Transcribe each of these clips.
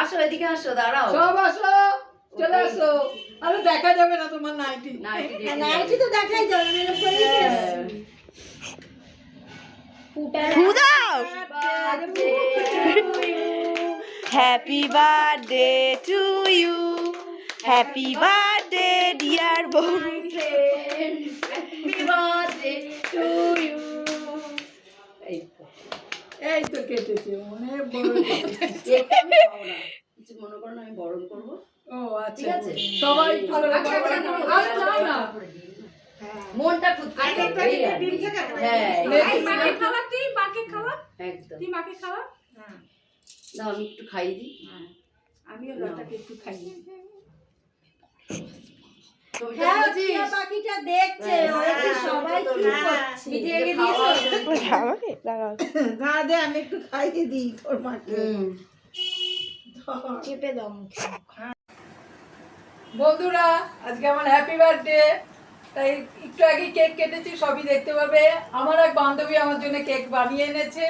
আসো এদিকে আসো, দাঁড়াও সব আসো, চলে আসো। আরে দেখা যাবে না তোমার নাইটি। নাইটি তো দেখাই যাবে না, এরকম করেই কি আসছি। Happy birthday to you, happy birthday dear বোন। Happy birthday to you. এই তো এই তো কেটেছে, অনেক বড় কেটেছে। কেকটা আমি খাবো না, কিছু মনে করো না, আমি বরণ করবো। ও আচ্ছা, ঠিক আছে। সবাই ভালো আচ্ছা, করে আচ্ছা, বলো। আচ্ছা, আর যাও না। মনটা খুব হ্যাঁ মাকে খাওয়া, তুই মাকে খাওয়া, একদম। তুই মাকে খাওয়া। দাও আমি একটু খাইয়ে দিই। আমিও লতাকে একটু খাইয়ে ছবিটা হ্যাঁ, তুলেছিস? টিয়া পাখিটা দেখছে, ওরা কি সবাই কি করছে। মিটিয়ে দিয়েছো? আমাকে লাগাও। না দে, আমি একটু খাইয়ে দিই তোর মাকে। চেপে দাও মুখে। বন্ধুরা, আজকে আমার হ্যাপি বার্থডে, তাই একটু আগে কেক কেটেছি, সবই দেখতে পাবে। আমার এক বান্ধবী আমার জন্য কেক বানিয়ে এনেছে,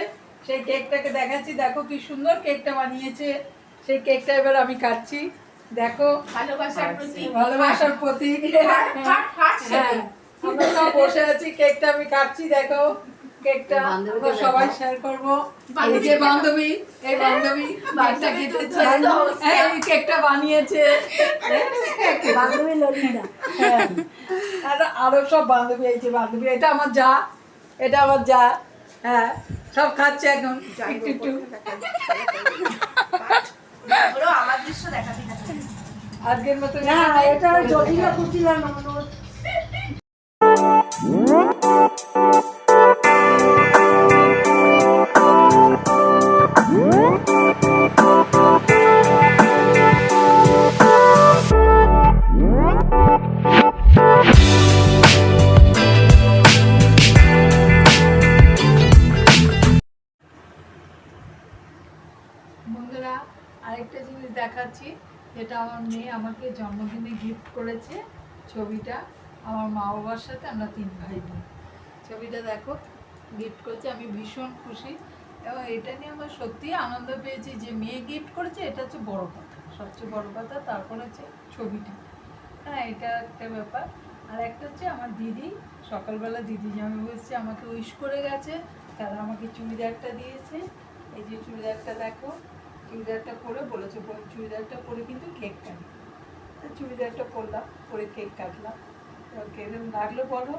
সেই কেকটাকে দেখাচ্ছি। দেখো কি সুন্দর কেকটা বানিয়েছে। সেই কেকটা এবার আমি কাটছি। দেখো, ভালোবাসার প্রতি ভালোবাসার প্রতীক। হ্যাঁ, আমরা সব বসে আছি, কেকটা আমি কাটছি। দেখো কেকটা আমরা সবাই শেয়ার করবো। এই যে বান্ধবী, এই বান্ধবী কেকটা কেটেছে, এই কেকটা বানিয়েছে। বান্ধবী ললিতা। হ্যাঁ, আরো সব বান্ধবী, এই যে বান্ধবী, এটা আমার যা, এটা আমার যা। হ্যাঁ, সব খাচ্ছে এখন একটু একটু। আমার দৃশ্য দেখাবি না। আজকের মতো না, এটা জটিলা কুটিলা ননদ। বন্ধুরা, আরেকটা জিনিস দেখাচ্ছি, যেটা আমার মেয়ে আমাকে জন্মদিনে গিফট করেছে। ছবিটা আমার মা বাবার সাথে, আমরা 3 ভাই বোন। ছবিটা দেখো, গিফট করেছে, আমি ভীষণ খুশি। এবং এটা নিয়ে আমরা সত্যিই আনন্দ পেয়েছি যে মেয়ে গিফট করেছে, এটা হচ্ছে বড় কথা, সবচেয়ে বড় কথা। তারপরে হচ্ছে ছবিটা, হ্যাঁ, এটা একটা ব্যাপার। আর একটা হচ্ছে আমার দিদি, সকালবেলা দিদি জামাই বলছে আমাকে উইশ করে গেছে, তারা আমাকে চুড়িদারটা দিয়েছে। এই যে চুড়িদারটা দেখো, চুড়িদারটা পরে বলেছে চুড়িদারটা পরে কিন্তু কেক কাটবে। চুড়িদারটা পরলাম, পরে কেক কাটলাম। কেরম লাগলো বলো,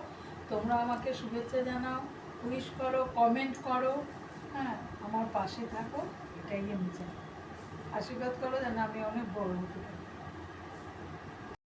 তোমরা আমাকে শুভেচ্ছা জানাও, উইশ করো, কমেন্ট করো, হ্যাঁ, আমার পাশে থাকো, এটাই আমি চাই। আশীর্বাদ করো যেন আমি অনেক বড় হতে পারি।